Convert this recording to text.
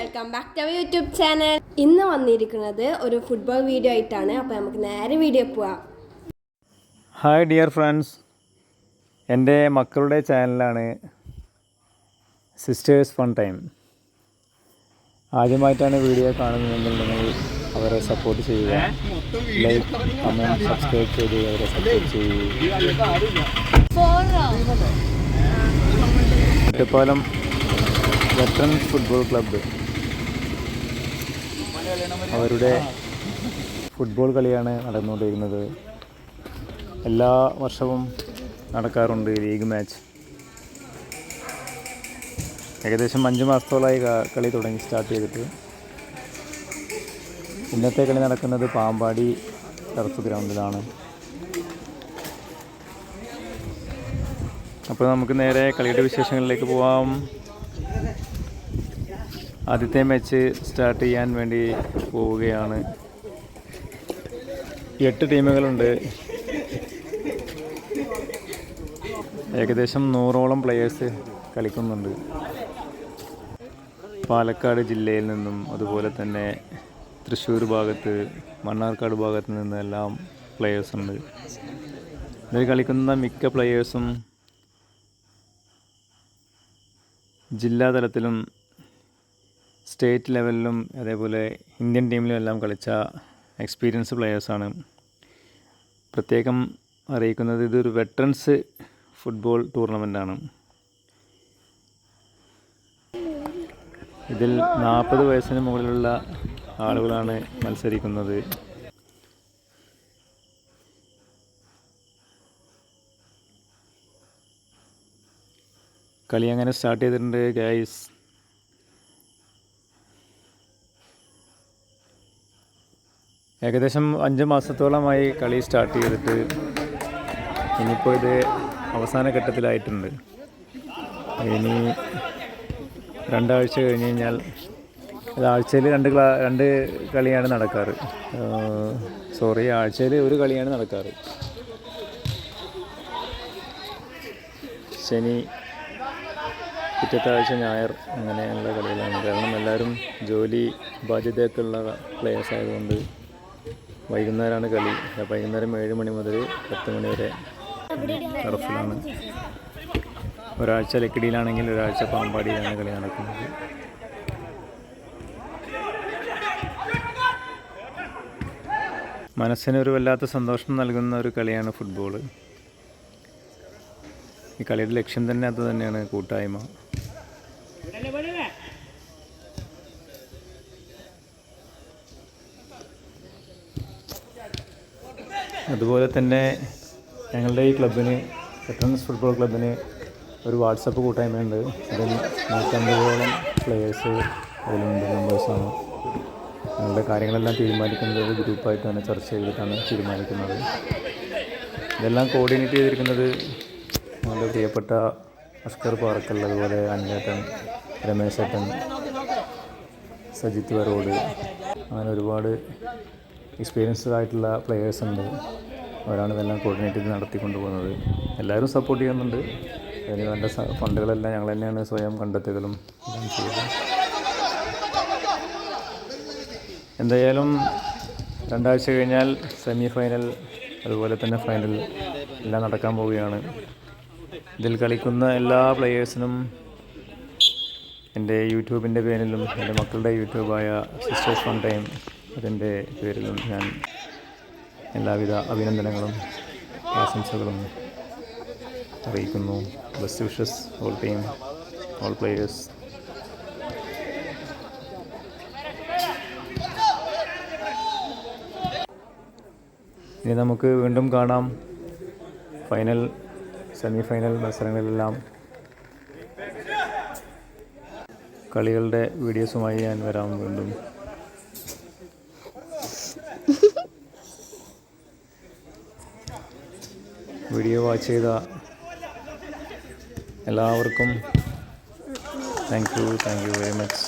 Welcome back to our YouTube channel. ഇന്ന് വന്നിരിക്കുന്നത് ഒരു ഫുട്ബോൾ വീഡിയോ ആയിട്ടാണ്. അപ്പോൾ നമുക്ക് നേരെ വീഡിയോ പോവാം. ഹായ് ഡിയർ ഫ്രണ്ട്സ്, എൻ്റെ മക്കളുടെ ചാനലാണ് സിസ്റ്റേഴ്സ് ഫൺ ടൈം. ആദ്യമായിട്ടാണ് വീഡിയോ കാണുന്നതെങ്കിൽ നിങ്ങൾ അവരെ സപ്പോർട്ട് ചെയ്യുക. ലൈക്ക്, കമൻറ്റ്, സബ്സ്ക്രൈബ് ചെയ്ത് അവരെ സപ്പോർട്ട് ചെയ്യുക. ഒറ്റപ്പാലം വെറ്ററൻസ് ഫുട്ബോൾ ക്ലബ്ബ് അവരുടെ ഫുട്ബോൾ കളിയാണ് നടന്നുകൊണ്ടിരിക്കുന്നത്. എല്ലാ വർഷവും നടക്കാറുണ്ട് ലീഗ് മാച്ച്. ഏകദേശം 5 മാസത്തോളമായി കളി സ്റ്റാർട്ട് ചെയ്തിട്ട്. ഇന്നത്തെ കളി നടക്കുന്നത് പാമ്പാടി ടർഫ് ഗ്രൗണ്ടിലാണ്. അപ്പോൾ നമുക്ക് നേരെ കളിയുടെ വിശേഷങ്ങളിലേക്ക് പോവാം. ആദ്യത്തെ മാച്ച് സ്റ്റാർട്ട് ചെയ്യാൻ വേണ്ടി പോവുകയാണ്. 8 ടീമുകളുണ്ട്. ഏകദേശം 100ഓളം പ്ലെയേഴ്സ് കളിക്കുന്നുണ്ട്. പാലക്കാട് ജില്ലയിൽ നിന്നും അതുപോലെ തന്നെ തൃശ്ശൂർ ഭാഗത്ത്, മണ്ണാർക്കാട് ഭാഗത്ത് നിന്നെല്ലാം പ്ലെയേഴ്സുണ്ട്. ഇതിൽ കളിക്കുന്ന മിക്ക പ്ലെയേഴ്സും ജില്ലാ തലത്തിലും സ്റ്റേറ്റ് ലെവലിലും അതേപോലെ ഇന്ത്യൻ ടീമിലും എല്ലാം കളിച്ച എക്സ്പീരിയൻസ് പ്ലെയേഴ്സാണ്. പ്രത്യേകം അറിയിക്കുന്നത് ഇതൊരു വെറ്ററൻസ് ഫുട്ബോൾ ടൂർണമെൻറ്റാണ്. ഇതിൽ 40 വയസ്സിന് മുകളിലുള്ള ആളുകളാണ് മത്സരിക്കുന്നത്. കളി അങ്ങനെ സ്റ്റാർട്ട് ചെയ്തിട്ടുണ്ട് ഗൈസ്. ഏകദേശം 5 മാസത്തോളമായി കളി സ്റ്റാർട്ട് ചെയ്തിട്ട്. ഇനിയിപ്പോൾ ഇത് അവസാന ഘട്ടത്തിലായിട്ടുണ്ട്. ഇനി 2 ആഴ്ച കഴിഞ്ഞ് കഴിഞ്ഞാൽ ആഴ്ചയിൽ 2 കളിയാണ് നടക്കാറ്. ആഴ്ചയിൽ 1 കളിയാണ് നടക്കാറ്. ശനി, പിറ്റത്തെ ആഴ്ച ഞായർ, അങ്ങനെയുള്ള കളികളാണ്. കാരണം എല്ലാവരും ജോലി ബാധ്യതയൊക്കെ ഉള്ള പ്ലെയേഴ്സ് ആയതുകൊണ്ട് വൈകുന്നേരമാണ് കളി. വൈകുന്നേരം 7 മണി മുതൽ 10 മണി വരെ ടർഫിലാണ്. ഒരാഴ്ച ലക്കിടിയിലാണെങ്കിൽ ഒരാഴ്ച പാമ്പാടിയിലാണ് കളി നടക്കുന്നത്. മനസ്സിനൊരു വല്ലാത്ത സന്തോഷം നൽകുന്ന ഒരു കളിയാണ് ഫുട്ബോൾ. ഈ കളിയുടെ ലക്ഷ്യം തന്നെ അത് തന്നെയാണ്, കൂട്ടായ്മ. അതുപോലെ തന്നെ ഞങ്ങളുടെ ഈ ക്ലബിന്, വെറ്ററൻസ് ഫുട്ബോൾ ക്ലബിന് ഒരു വാട്സപ്പ് കൂട്ടായ്മയുണ്ട്. അതിൽ 150ഓളം പ്ലെയേഴ്സ് അതിലുണ്ട്, മെമ്പേഴ്സാണ്. ഞങ്ങളുടെ കാര്യങ്ങളെല്ലാം തീരുമാനിക്കുന്നത് ഒരു ഗ്രൂപ്പായിട്ടാണ് ചർച്ച ചെയ്തിട്ടാണ് തീരുമാനിക്കുന്നത്. ഇതെല്ലാം കോർഡിനേറ്റ് ചെയ്തിരിക്കുന്നത് ഞങ്ങളുടെ പ്രിയപ്പെട്ട അഷ്കർ പാറക്കൽ, അതുപോലെ അനിലേട്ടൻ, രമേശേട്ടൻ, സജിത്ത് വരോട്, അങ്ങനെ ഒരുപാട് എക്സ്പീരിയൻസ്ഡ് ആയിട്ടുള്ള പ്ലെയേഴ്സ് ഉണ്ട്. അവരാണ് ഇതെല്ലാം കോർഡിനേറ്റ് ചെയ്ത് നടത്തിക്കൊണ്ട് പോകുന്നത്. എല്ലാവരും സപ്പോർട്ട് ചെയ്യുന്നുണ്ട്. അതിന് വേണ്ട ഫണ്ടുകളെല്ലാം ഞങ്ങൾ തന്നെയാണ് സ്വയം കണ്ടെത്തുകയും എല്ലാം ചെയ്തത്. എന്തായാലും 2 ആഴ്ച കഴിഞ്ഞാൽ സെമി ഫൈനൽ, അതുപോലെ തന്നെ ഫൈനൽ എല്ലാം നടക്കാൻ പോവുകയാണ്. ഇതിൽ കളിക്കുന്ന എല്ലാ പ്ലെയേഴ്സിനും എൻ്റെ യൂട്യൂബിൻ്റെ പേരിലും എൻ്റെ മക്കളുടെ യൂട്യൂബായ സിസ്റ്റേഴ്സ് ഫൺ ടൈം, അതിൻ്റെ പേരിലും ഞാൻ എല്ലാവിധ അഭിനന്ദനങ്ങളും ആശംസകളും അറിയിക്കുന്നു. Best wishes all team, all players. ഇനി നമുക്ക് വീണ്ടും കാണാം. ഫൈനൽ, സെമി ഫൈനൽ മത്സരങ്ങളിലെല്ലാം കളികളുടെ വീഡിയോസുമായി ഞാൻ വരാം വീണ്ടും. വീഡിയോ വാച്ച് ചെയ്ത എല്ലാവർക്കും താങ്ക് യു വെരി മച്ച്.